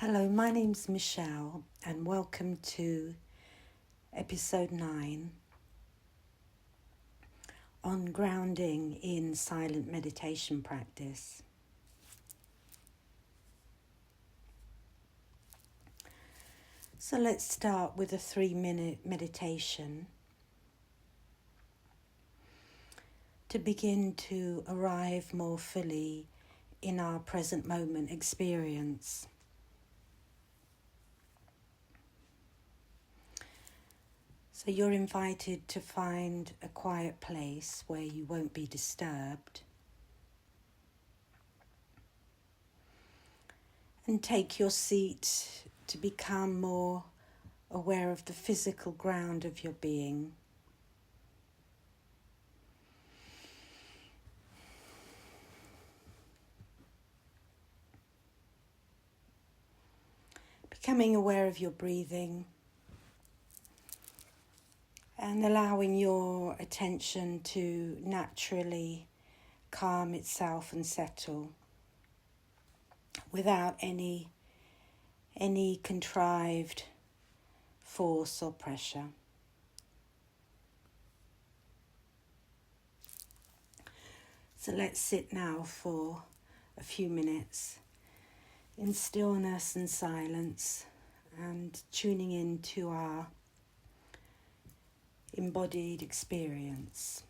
Hello, my name's Michelle, and welcome to episode 9 on grounding in silent meditation practice. So let's start with a 3-minute meditation to begin to arrive more fully in our present moment experience. So you're invited to find a quiet place where you won't be disturbed. And take your seat to become more aware of the physical ground of your being. Becoming aware of your breathing and allowing your attention to naturally calm itself and settle without any contrived force or pressure. So let's sit now for a few minutes in stillness and silence and tuning into our embodied experience.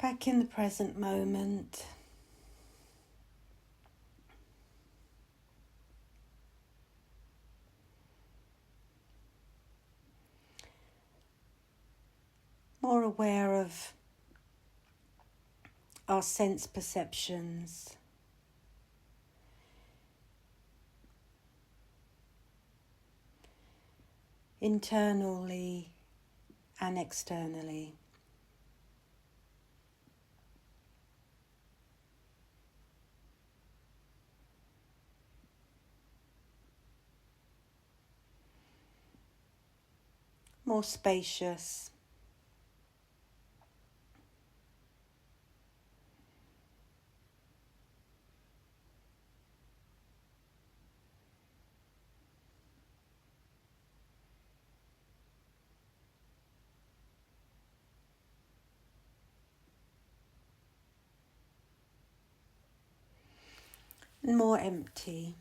back in the present moment. More aware of our sense perceptions. Internally and externally. More spacious. And more empty.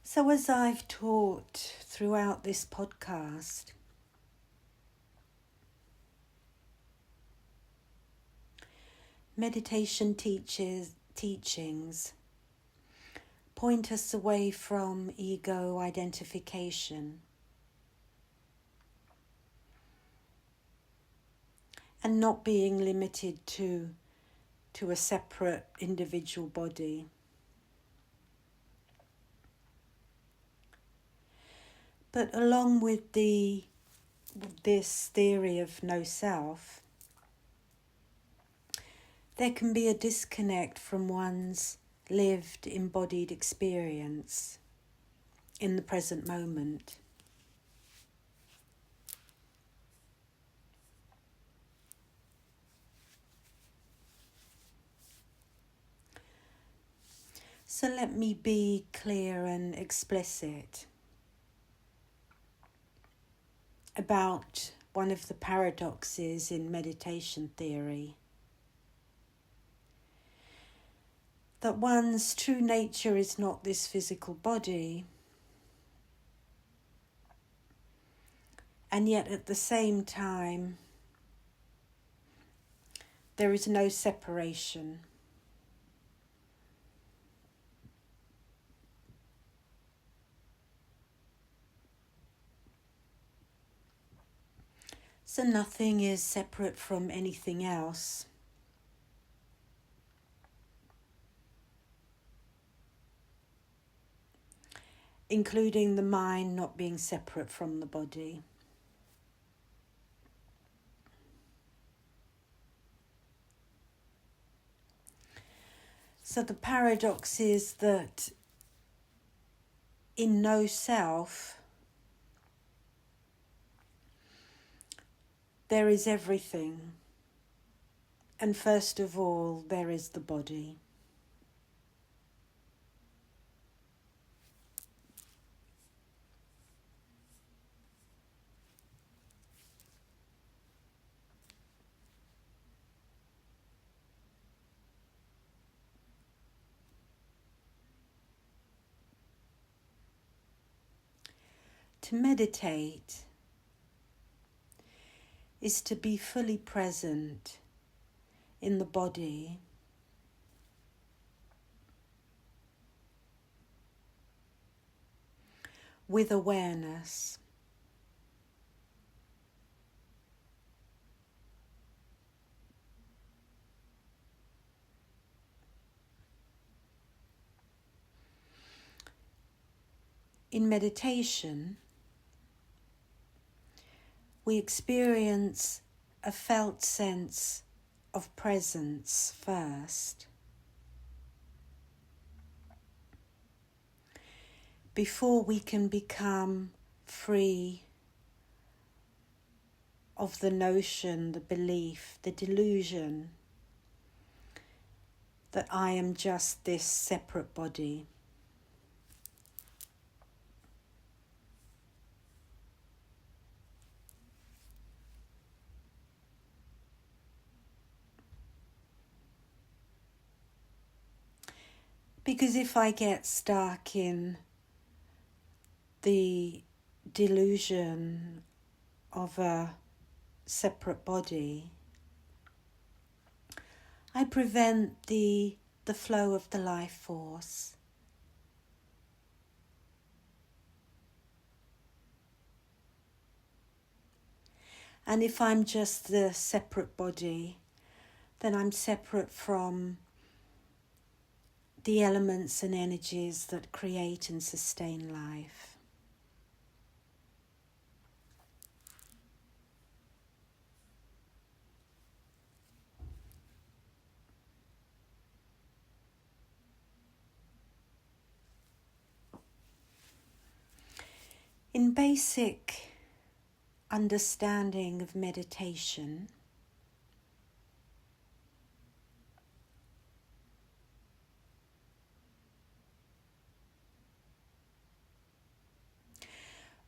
So as I've taught throughout this podcast, meditation teachings point us away from ego identification and not being limited to a separate individual body. But along with this theory of no self, there can be a disconnect from one's lived embodied experience in the present moment. So let me be clear and explicit about one of the paradoxes in meditation theory. That one's true nature is not this physical body, and yet at the same time there is no separation. So nothing is separate from anything else. Including the mind not being separate from the body. So the paradox is that in no self, there is everything. And first of all, there is the body. To meditate is to be fully present in the body with awareness. In meditation, we experience a felt sense of presence first, before we can become free of the notion, the belief, the delusion that I am just this separate body. Because if I get stuck in the delusion of a separate body, I prevent the flow of the life force. And if I'm just the separate body, then I'm separate from the elements and energies that create and sustain life. In basic understanding of meditation,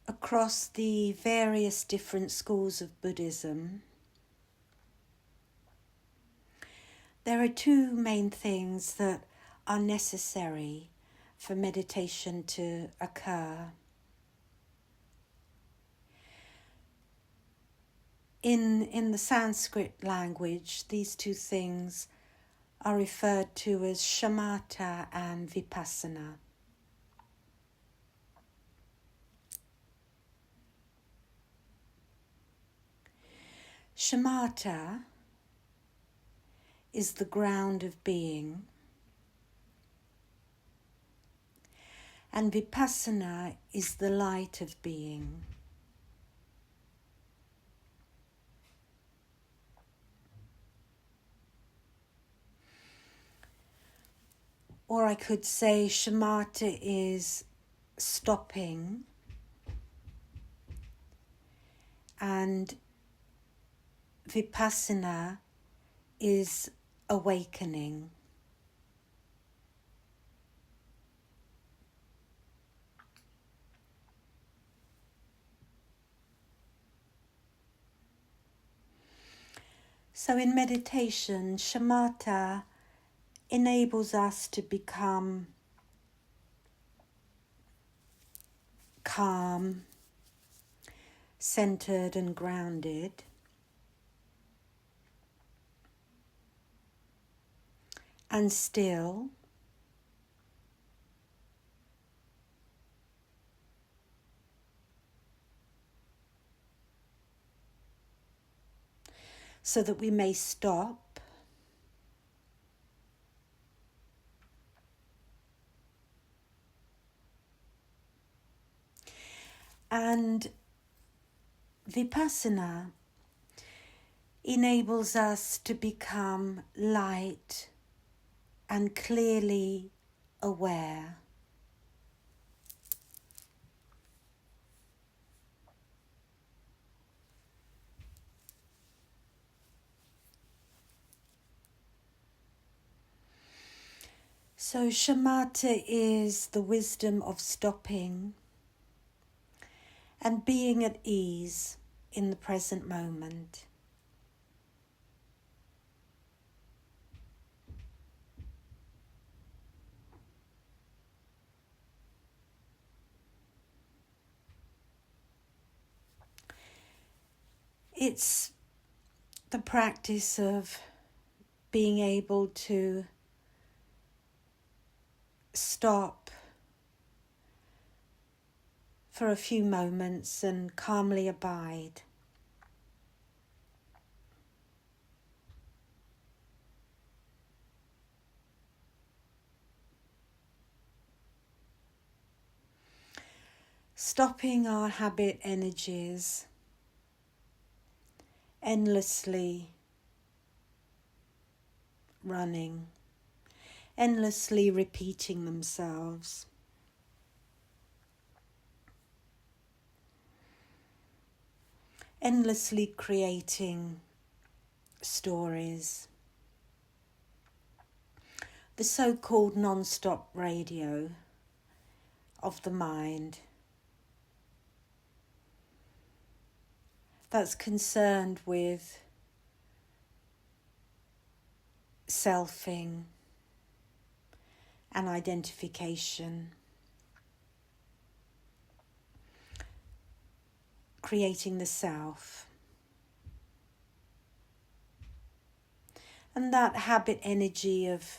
across the various different schools of Buddhism, there are two main things that are necessary for meditation to occur. In the Sanskrit language, these two things are referred to as shamatha and vipassana. Shamatha is the ground of being, and vipassana is the light of being. Or I could say shamatha is stopping, and vipassana is awakening. So in meditation, shamatha enables us to become calm, centered and grounded, and still, so that we may stop and vipassana enables us to become light and clearly aware. So shamatha is the wisdom of stopping and being at ease in the present moment. It's the practice of being able to stop for a few moments and calmly abide. Stopping our habit energies endlessly running, endlessly repeating themselves. Endlessly creating stories. The so-called non-stop radio of the mind that's concerned with selfing and identification, creating the self. And that habit energy of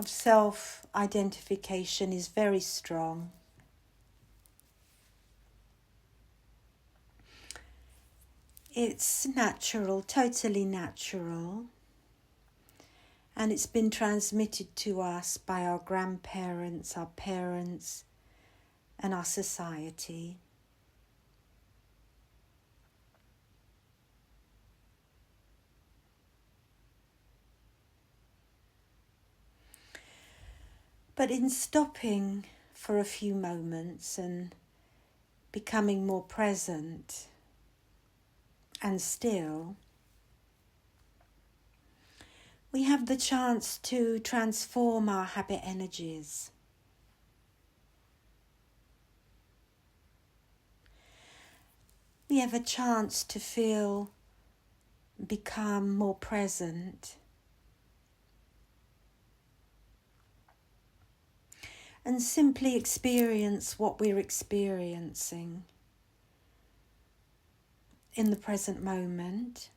self-identification is very strong. It's natural, totally natural, and it's been transmitted to us by our grandparents, our parents, and our society. But in stopping for a few moments and becoming more present and still, we have the chance to transform our habit energies. We have a chance to become more present and simply experience what we're experiencing in the present moment,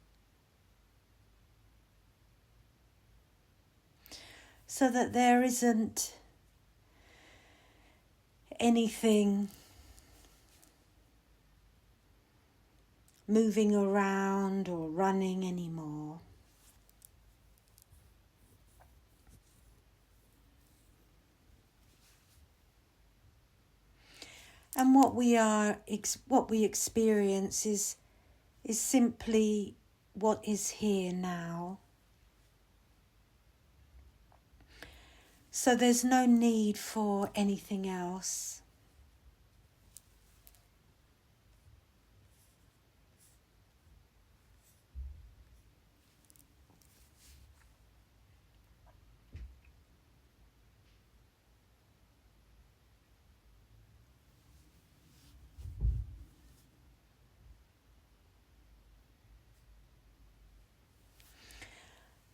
so that there isn't anything moving around or running anymore. And what we experience is simply what is here now. So there's no need for anything else.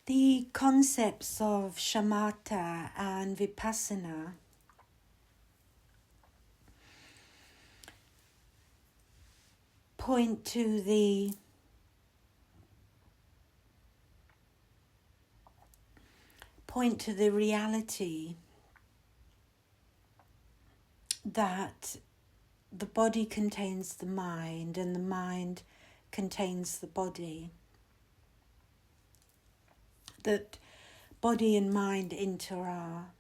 The concepts of shamatha and vipassana point to the reality that the body contains the mind and the mind contains the body. That body and mind interact.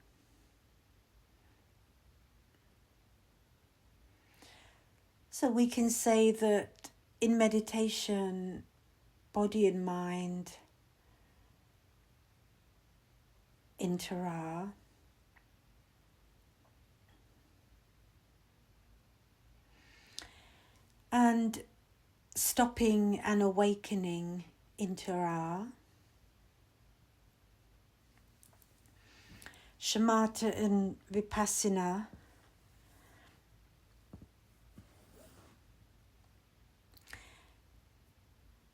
So we can say that in meditation, body and mind interact. And stopping and awakening interact. Shamatha and vipassana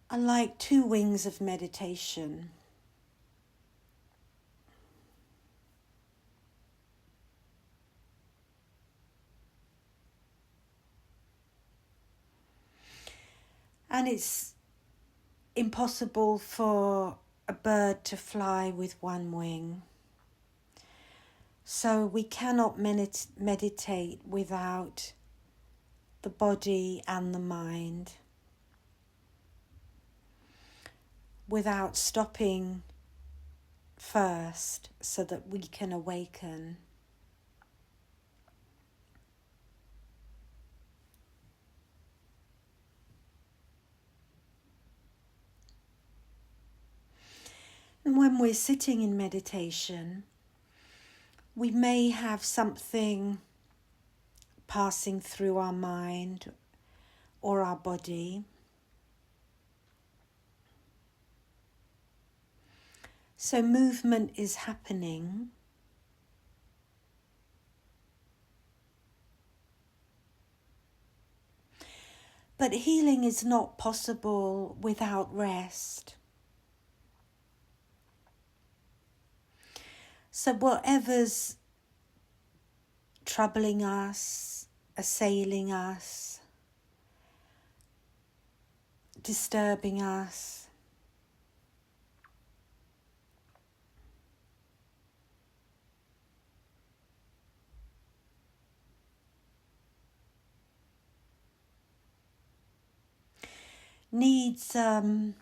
are like two wings of meditation. And it's impossible for a bird to fly with one wing. So we cannot meditate without the body and the mind, without stopping first so that we can awaken. And when we're sitting in meditation, we may have something passing through our mind or our body. So movement is happening. But healing is not possible without rest. So whatever's troubling us, assailing us, disturbing us, needs some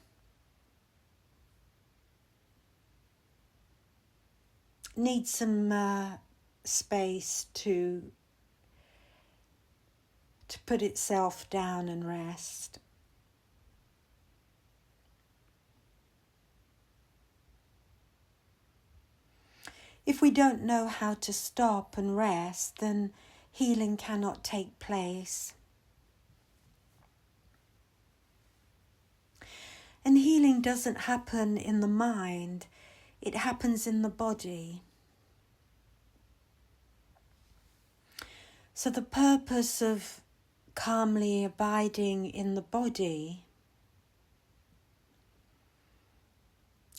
space to put itself down and rest. If we don't know how to stop and rest, then healing cannot take place. And healing doesn't happen in the mind, it happens in the body. So the purpose of calmly abiding in the body,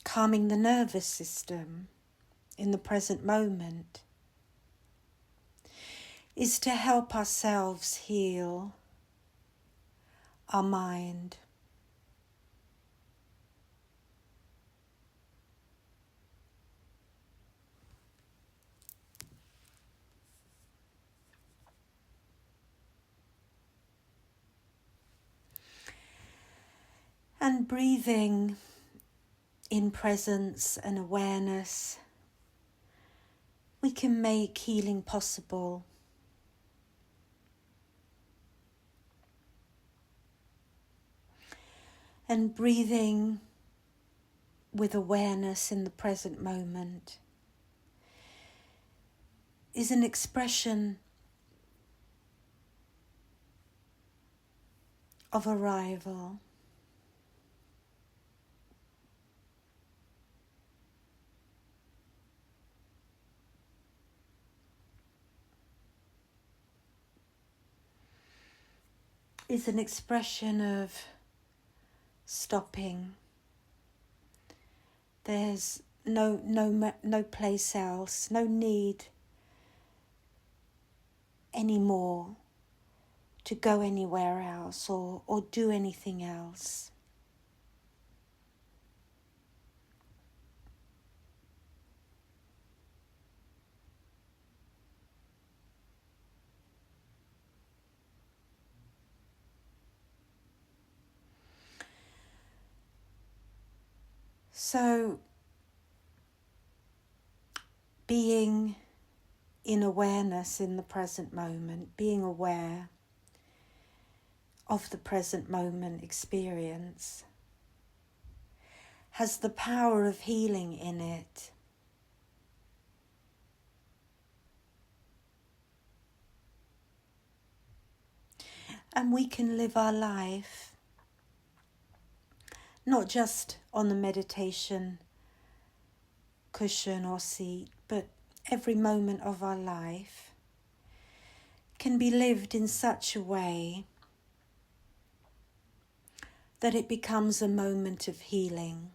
calming the nervous system in the present moment, is to help ourselves heal our mind. And breathing in presence and awareness, we can make healing possible. And breathing with awareness in the present moment is an expression of arrival. Is an expression of stopping. There's no place else, no need anymore to go anywhere else or do anything else. So, being in awareness in the present moment, being aware of the present moment experience, has the power of healing in it. And we can live our life not just on the meditation cushion or seat, but every moment of our life can be lived in such a way that it becomes a moment of healing.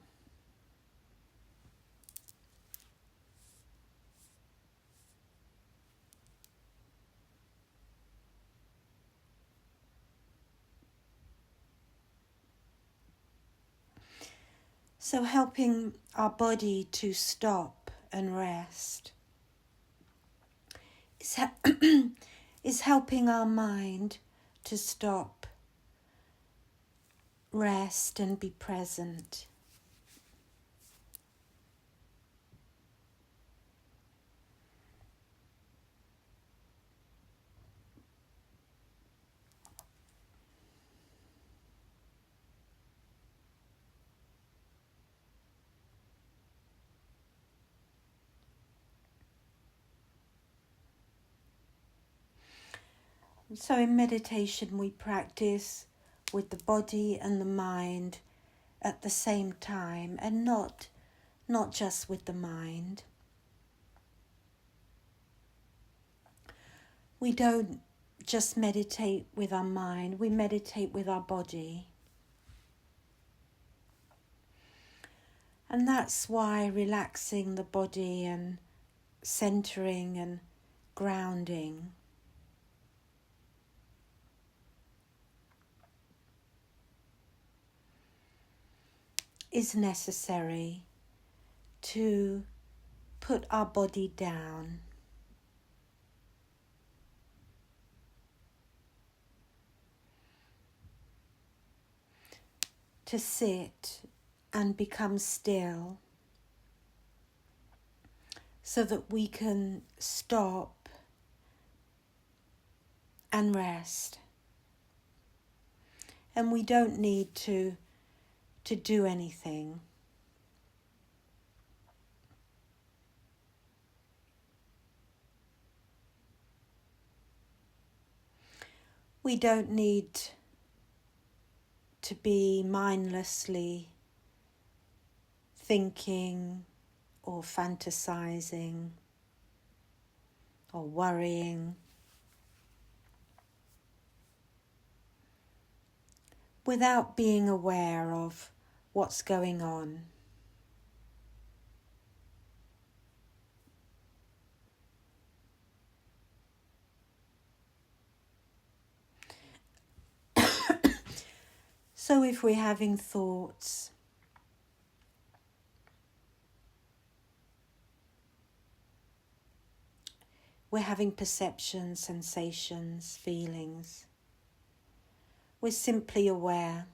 So helping our body to stop and rest is helping our mind to stop, rest and be present. So in meditation we practice with the body and the mind at the same time, and not just with the mind. We don't just meditate with our mind, we meditate with our body. And that's why relaxing the body and centering and grounding is necessary to put our body down, to sit and become still, so that we can stop and rest. And we don't need to do anything. We don't need to be mindlessly thinking or fantasizing or worrying. Without being aware of what's going on. So if we're having thoughts, we're having perceptions, sensations, feelings, we're simply aware.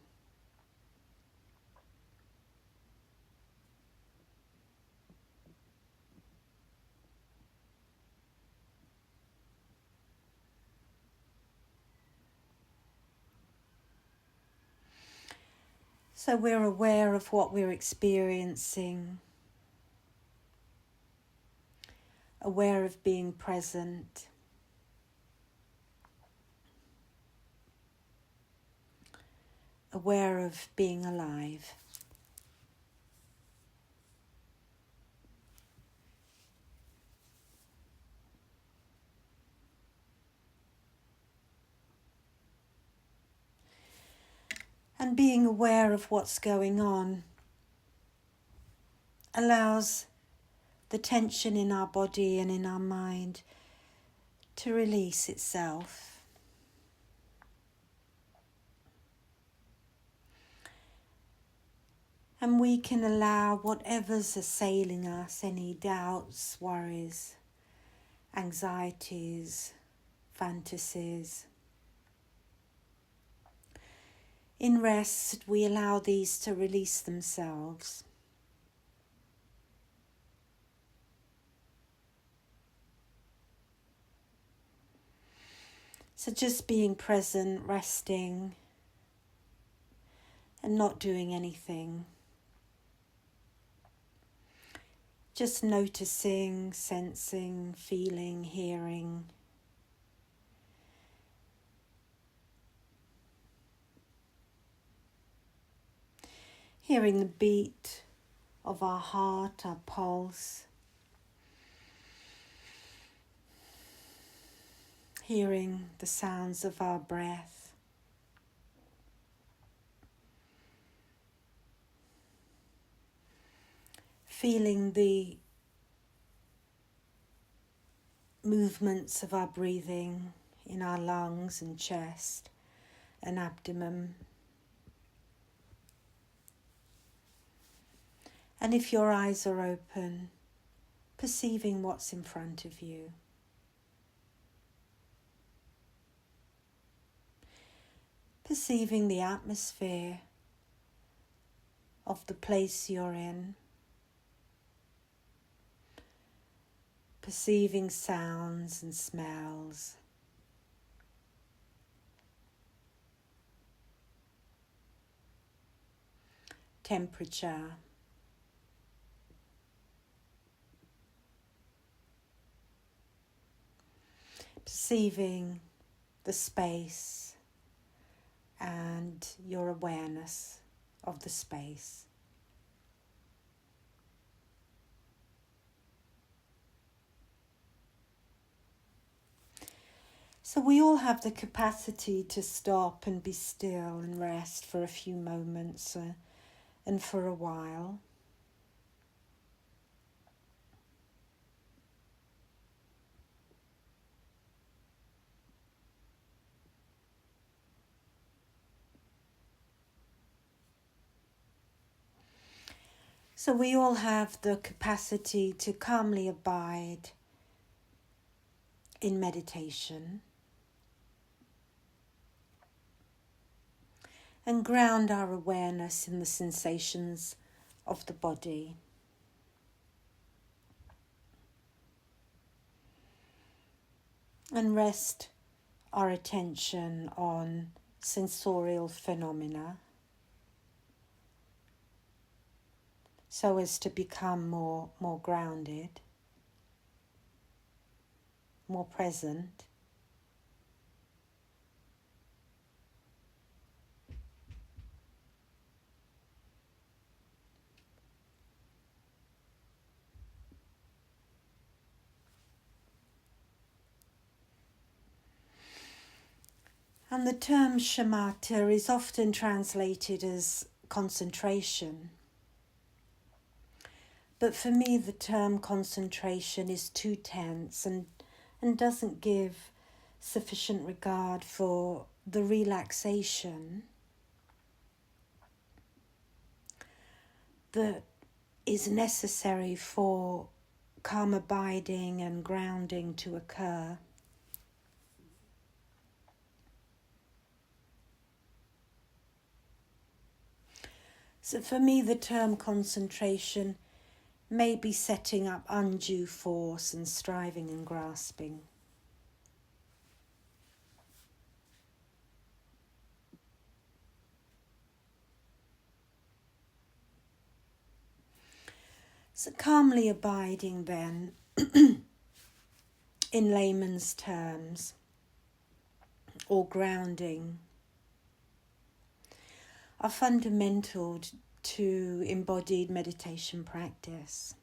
So we're aware of what we're experiencing, aware of being present, aware of being alive. And being aware of what's going on allows the tension in our body and in our mind to release itself. And we can allow whatever's assailing us, any doubts, worries, anxieties, fantasies. In rest, we allow these to release themselves. So just being present, resting, and not doing anything. Just noticing, sensing, feeling, hearing. Hearing the beat of our heart, our pulse. Hearing the sounds of our breath. Feeling the movements of our breathing in our lungs and chest and abdomen. And if your eyes are open, perceiving what's in front of you. Perceiving the atmosphere of the place you're in. Perceiving sounds and smells. Temperature. Perceiving the space and your awareness of the space. So we all have the capacity to stop and be still and rest for a few moments and for a while. So we all have the capacity to calmly abide in meditation and ground our awareness in the sensations of the body. And rest our attention on sensorial phenomena so as to become more grounded, more present. And the term shamatha is often translated as concentration. But for me, the term concentration is too tense and doesn't give sufficient regard for the relaxation that is necessary for calm abiding and grounding to occur. So for me, the term concentration may be setting up undue force and striving and grasping. So calmly abiding then, in layman's terms, or grounding, are fundamental to embodied meditation practice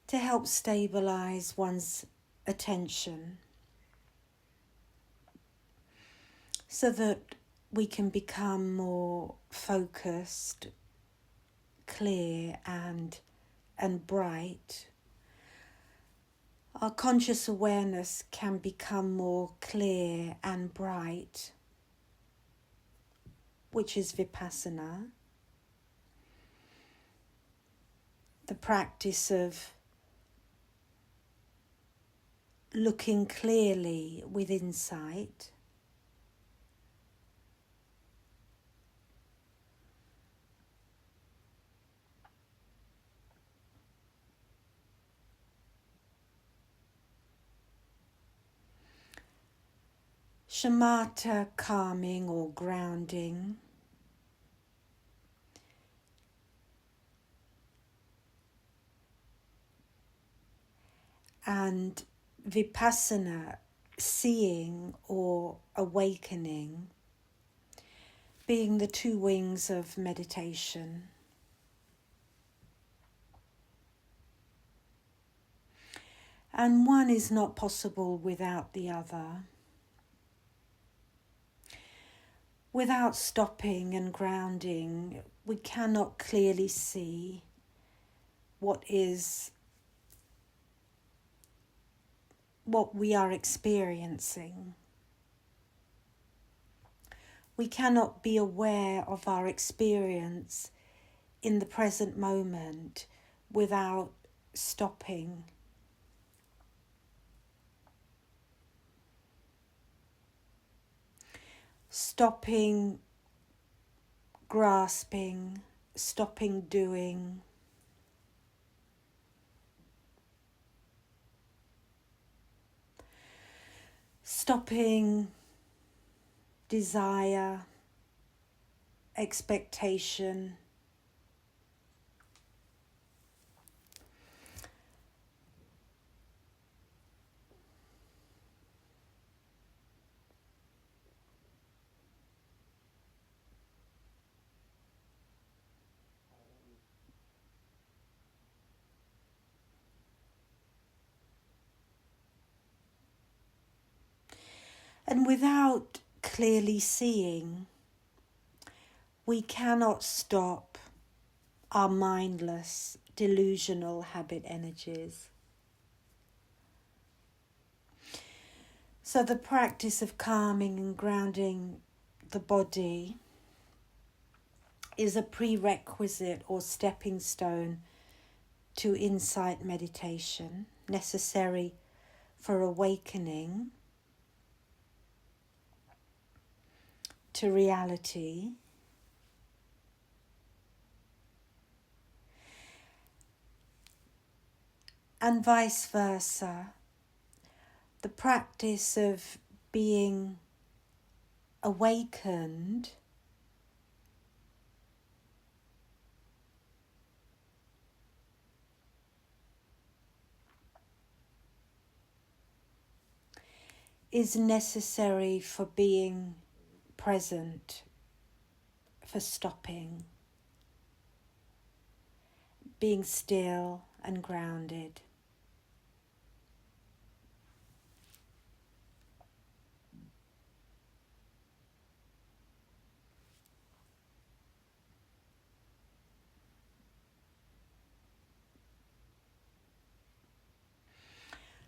to help stabilize one's attention so that we can become more focused, clear and bright. Our conscious awareness can become more clear and bright, which is vipassana, the practice of looking clearly with insight. Shamatha, calming or grounding, and vipassana, seeing or awakening, being the two wings of meditation. And one is not possible without the other. Without stopping and grounding, we cannot clearly see what we are experiencing. We cannot be aware of our experience in the present moment without stopping. Stopping grasping, stopping doing. Stopping desire, expectation. And without clearly seeing, we cannot stop our mindless, delusional habit energies. So the practice of calming and grounding the body is a prerequisite or stepping stone to insight meditation, necessary for awakening to reality. And vice versa. The practice of being awakened is necessary for being present, for stopping, being still and grounded.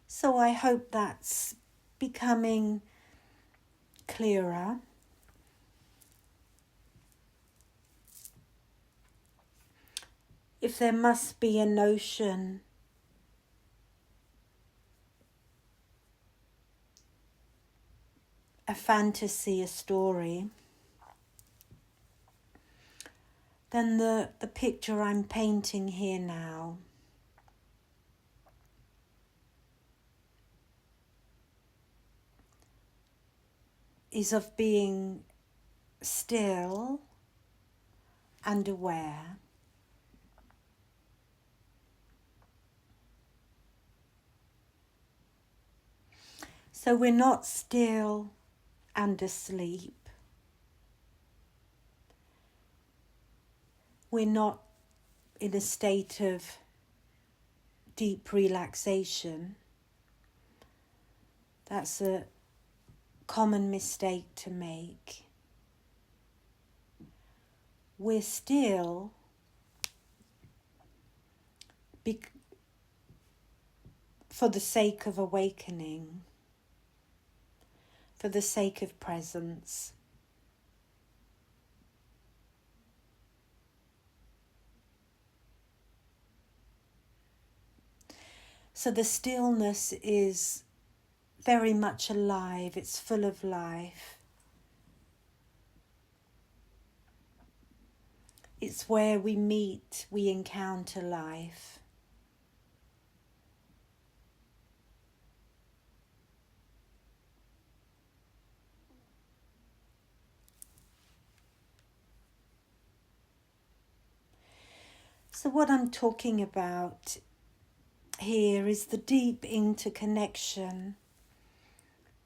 So I hope that's becoming clearer. If there must be a notion a fantasy, a story, then the picture I'm painting here now is of being still and aware. So we're not still and asleep. We're not in a state of deep relaxation. That's a common mistake to make. We're still for the sake of awakening, for the sake of presence. So the stillness is very much alive, it's full of life. It's where we meet, we encounter life. So what I'm talking about here is the deep interconnection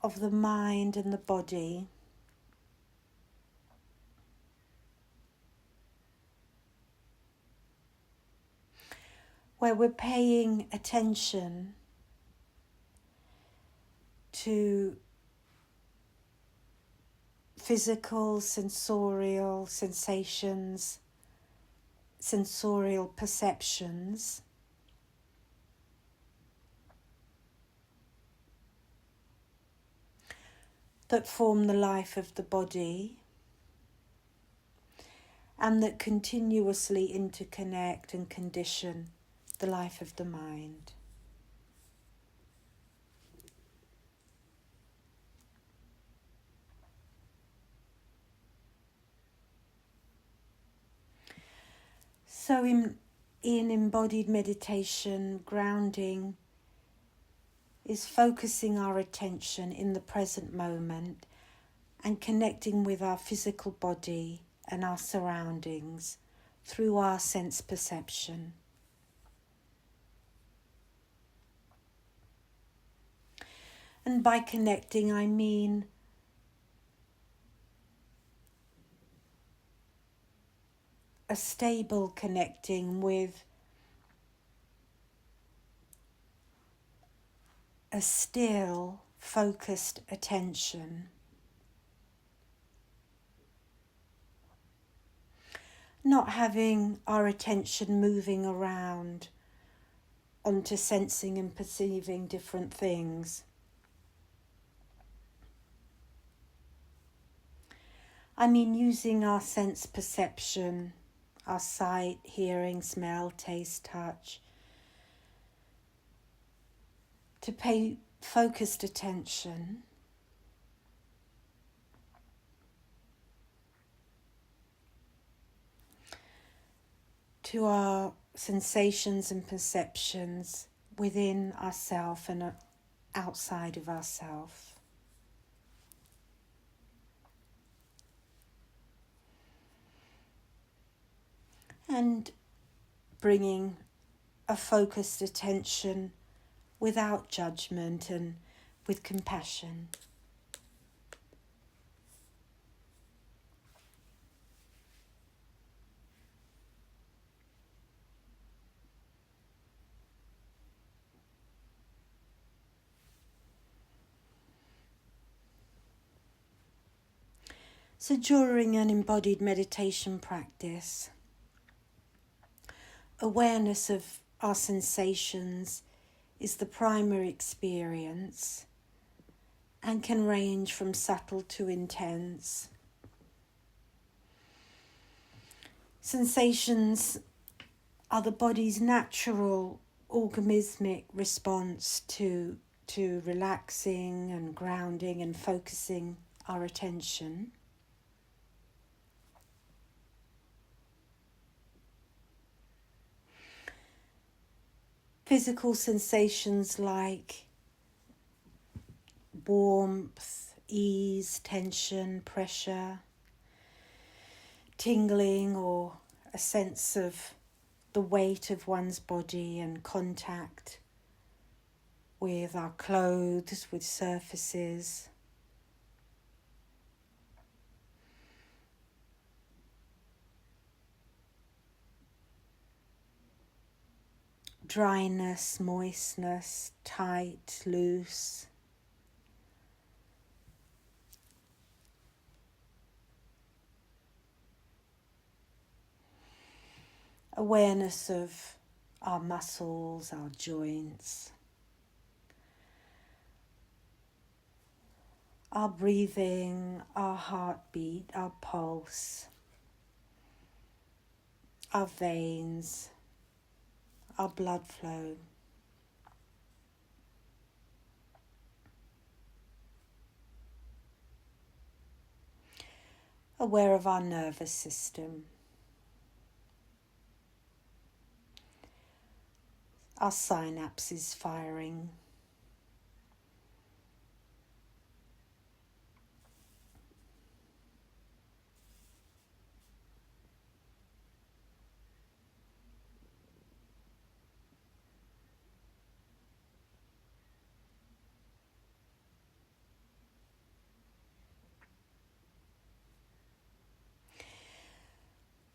of the mind and the body. Where we're paying attention to physical, sensorial sensations, sensorial perceptions, that form the life of the body and that continuously interconnect and condition the life of the mind. So in embodied meditation, grounding is focusing our attention in the present moment and connecting with our physical body and our surroundings through our sense perception. And by connecting, I mean a stable connecting with a still, focused attention. Not having our attention moving around onto sensing and perceiving different things. I mean using our sense perception, our sight, hearing, smell, taste, touch, to pay focused attention to our sensations and perceptions within ourself and outside of ourself. And bringing a focused attention without judgment and with compassion. So during an embodied meditation practice, awareness of our sensations is the primary experience and can range from subtle to intense. Sensations are the body's natural organismic response to relaxing and grounding and focusing our attention. Physical sensations like warmth, ease, tension, pressure, tingling, or a sense of the weight of one's body and contact with our clothes, with surfaces. Dryness, moistness, tight, loose. Awareness of our muscles, our joints, our breathing, our heartbeat, our pulse, our veins, our blood flow. Aware of our nervous system, our synapses firing.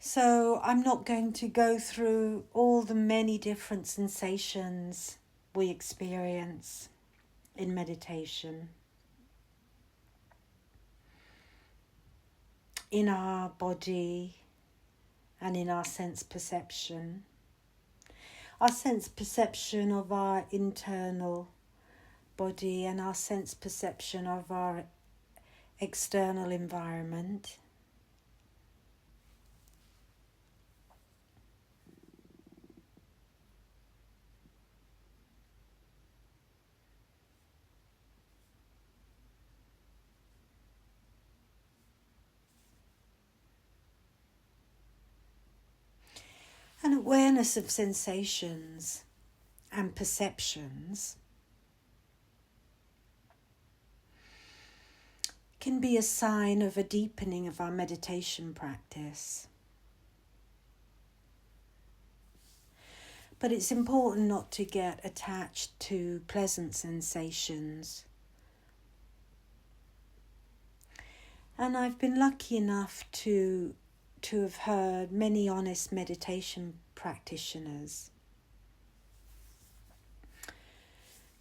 So I'm not going to go through all the many different sensations we experience in meditation, in our body and in our sense perception. Our sense perception of our internal body and our sense perception of our external environment. An awareness of sensations and perceptions can be a sign of a deepening of our meditation practice. But it's important not to get attached to pleasant sensations. And I've been lucky enough to have heard many honest meditation practitioners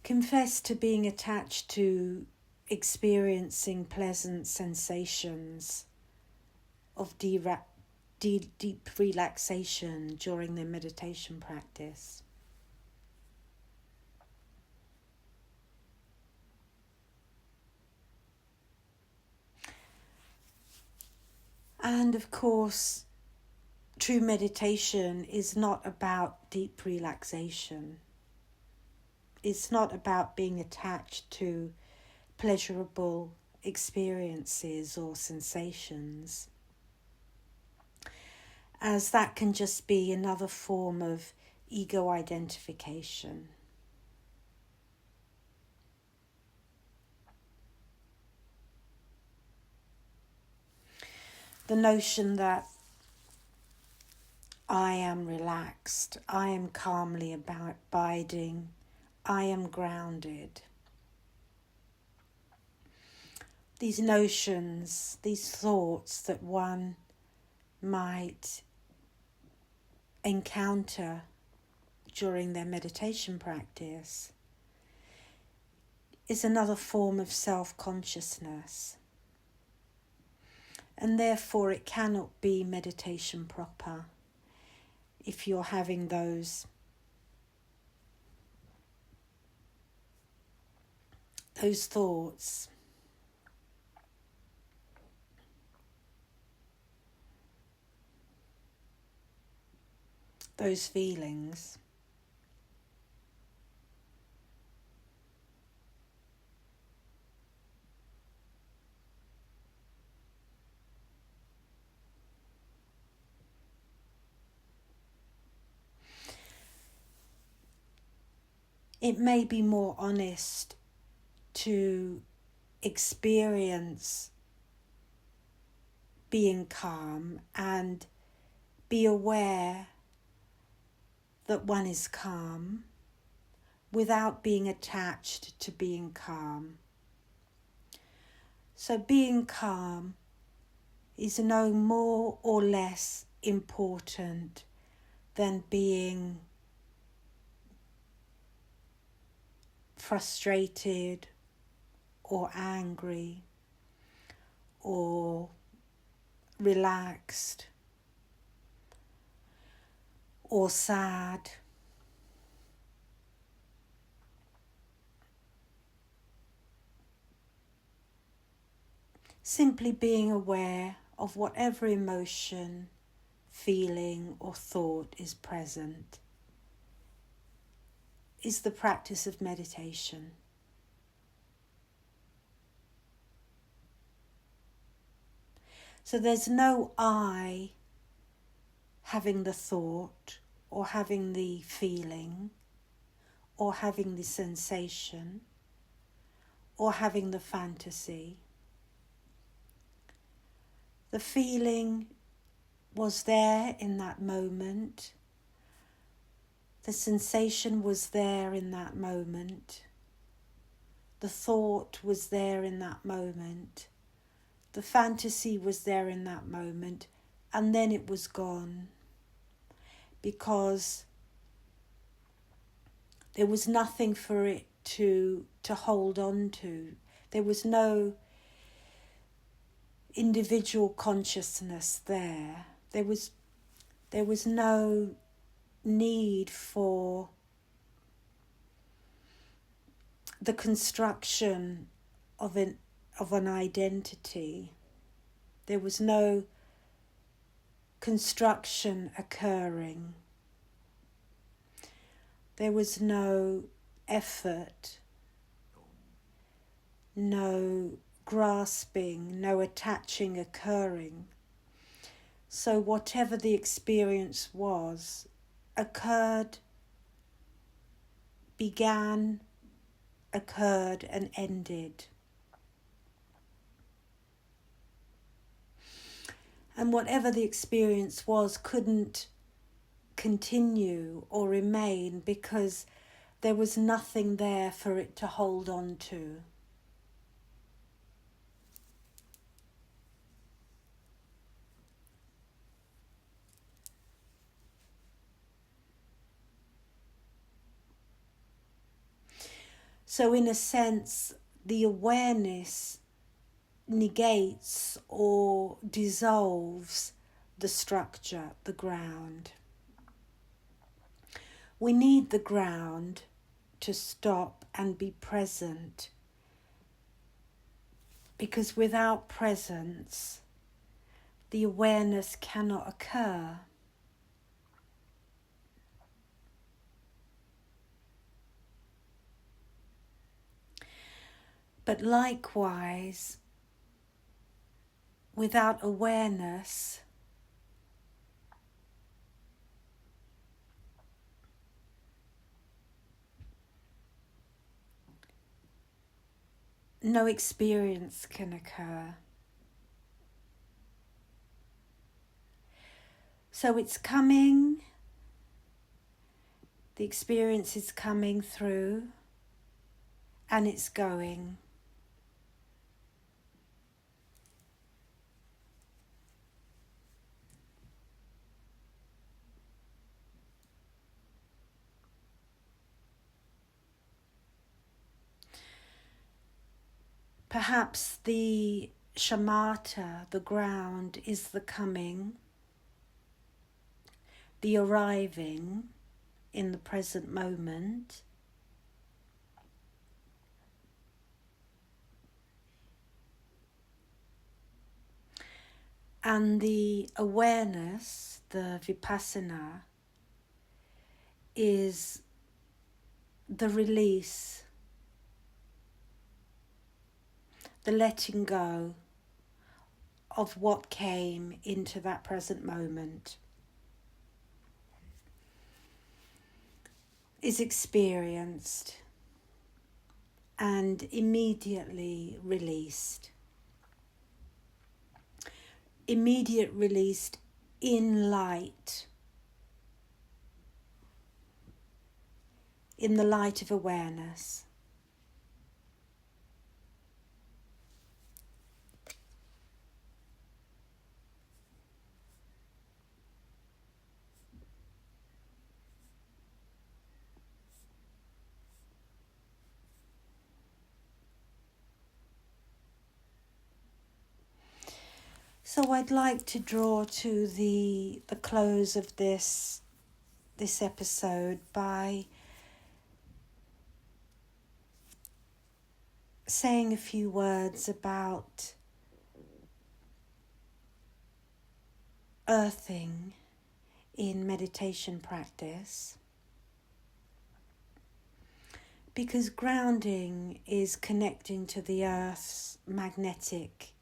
confess to being attached to experiencing pleasant sensations of deep relaxation during their meditation practice. And of course, true meditation is not about deep relaxation. It's not about being attached to pleasurable experiences or sensations, as that can just be another form of ego identification. The notion that I am relaxed, I am calmly abiding, I am grounded. These notions, these thoughts that one might encounter during their meditation practice is another form of self-consciousness. And therefore it cannot be meditation proper if you're having those thoughts. Those feelings. It may be more honest to experience being calm and be aware that one is calm without being attached to being calm. So being calm is no more or less important than being frustrated or angry or relaxed or sad. Simply being aware of whatever emotion, feeling or thought is present is the practice of meditation. So there's no I having the thought or having the feeling or having the sensation or having the fantasy. The feeling was there in that moment. The sensation was there in that moment. The thought was there in that moment. The fantasy was there in that moment. And then it was gone. Because there was nothing for it to hold on to. There was no individual consciousness there. There was no need for the construction of an identity. There was no construction occurring. There was no effort, no grasping, no attaching occurring. So whatever the experience was, occurred, began, occurred and ended. And whatever the experience was couldn't continue or remain because there was nothing there for it to hold on to. So in a sense, the awareness negates or dissolves the structure, the ground. We need the ground to stop and be present, because without presence, the awareness cannot occur. But likewise, without awareness, no experience can occur. So it's coming, the experience is coming through, and it's going. Perhaps the shamatha, the ground, is the coming, the arriving in the present moment. And the awareness, the vipassana, is the release, the letting go of what came into that present moment, is experienced and immediately released. Immediate released in light, in the light of awareness. So I'd like to draw to the close of this episode by saying a few words about earthing in meditation practice. Because grounding is connecting to the earth's magnetic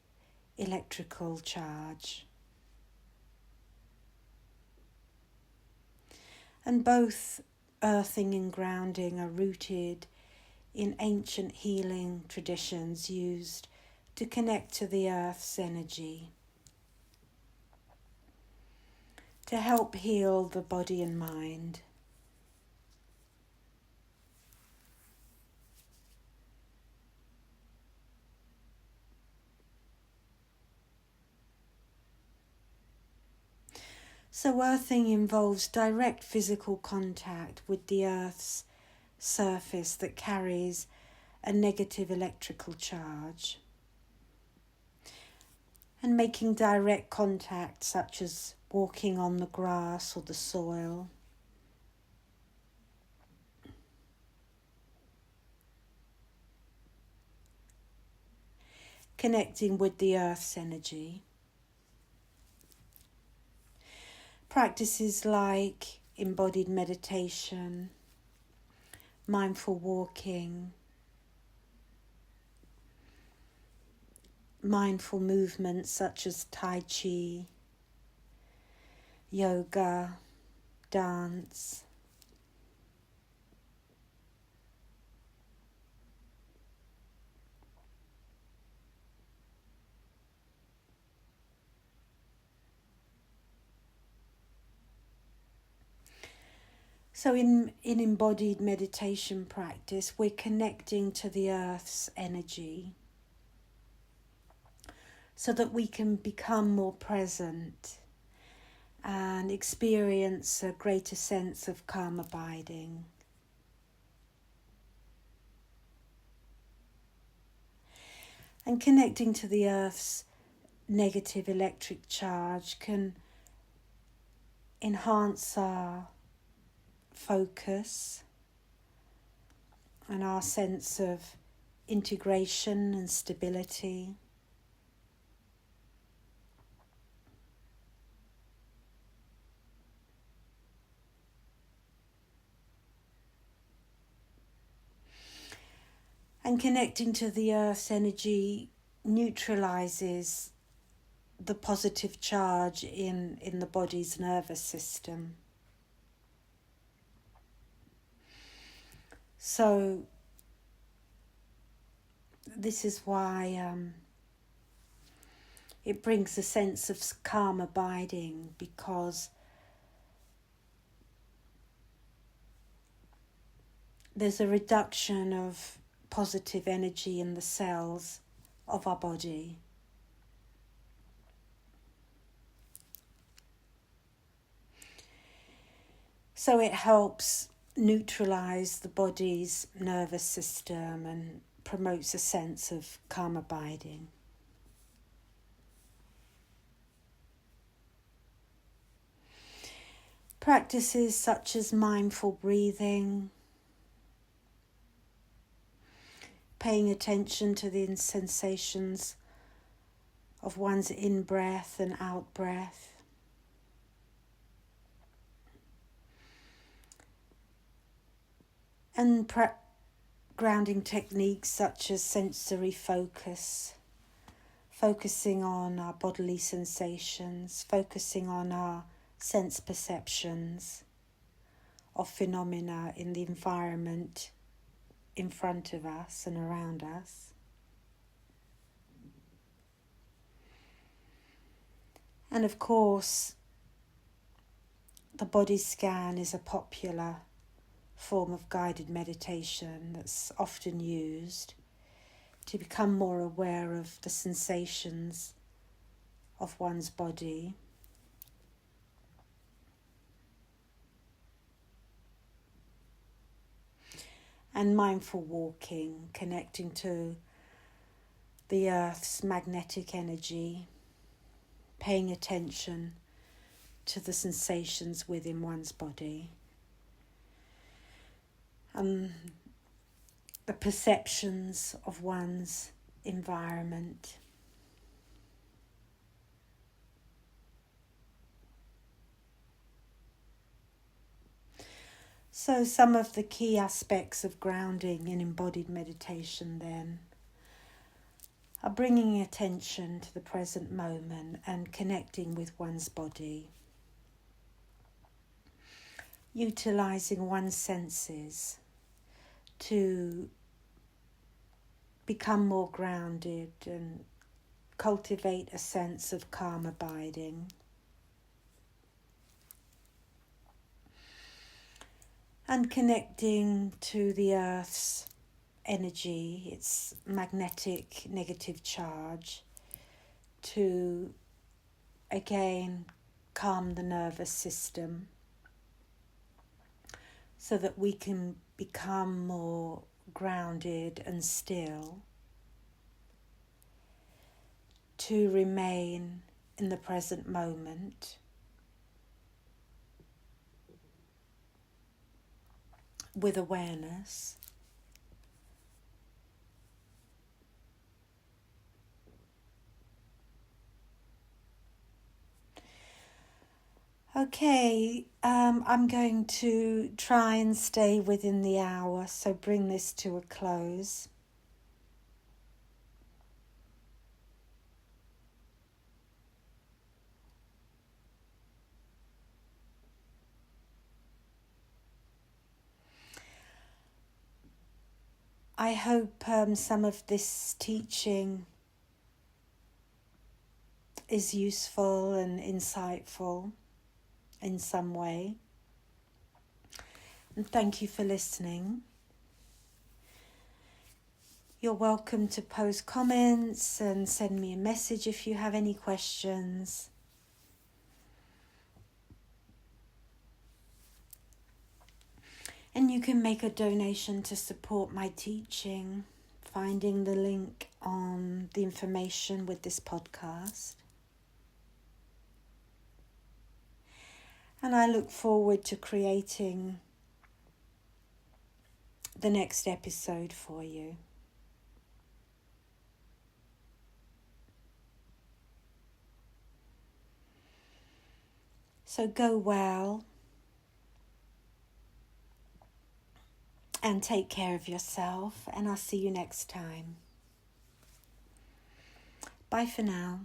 electrical charge. And both earthing and grounding are rooted in ancient healing traditions used to connect to the earth's energy, to help heal the body and mind. So earthing involves direct physical contact with the earth's surface that carries a negative electrical charge, and making direct contact, such as walking on the grass or the soil. Connecting with the earth's energy. Practices like embodied meditation, mindful walking, mindful movements such as Tai Chi, yoga, dance. So in embodied meditation practice, we're connecting to the earth's energy so that we can become more present and experience a greater sense of calm abiding. And connecting to the earth's negative electric charge can enhance our focus and our sense of integration and stability. And connecting to the earth's energy neutralizes the positive charge in the body's nervous system. So this is why it brings a sense of calm abiding, because there's a reduction of positive energy in the cells of our body. So it helps neutralize the body's nervous system and promotes a sense of calm abiding. Practices such as mindful breathing, paying attention to the sensations of one's in-breath and out-breath, and grounding techniques such as sensory focus, focusing on our bodily sensations, focusing on our sense perceptions of phenomena in the environment in front of us and around us. And of course, the body scan is a popular form of guided meditation that's often used to become more aware of the sensations of one's body. And mindful walking, connecting to the earth's magnetic energy, paying attention to the sensations within one's body, and the perceptions of one's environment. So some of the key aspects of grounding in embodied meditation then are bringing attention to the present moment and connecting with one's body, utilizing one's senses to become more grounded and cultivate a sense of calm abiding. And connecting to the earth's energy, its magnetic negative charge, to again calm the nervous system so that we can become more grounded and still, to remain in the present moment with awareness. Okay, I'm going to try and stay within the hour, so bring this to a close. I hope some of this teaching is useful and insightful in some way. And thank you for listening. You're welcome to post comments and send me a message if you have any questions. And you can make a donation to support my teaching, finding the link on the information with this podcast. And I look forward to creating the next episode for you. So go well. And take care of yourself, and I'll see you next time. Bye for now.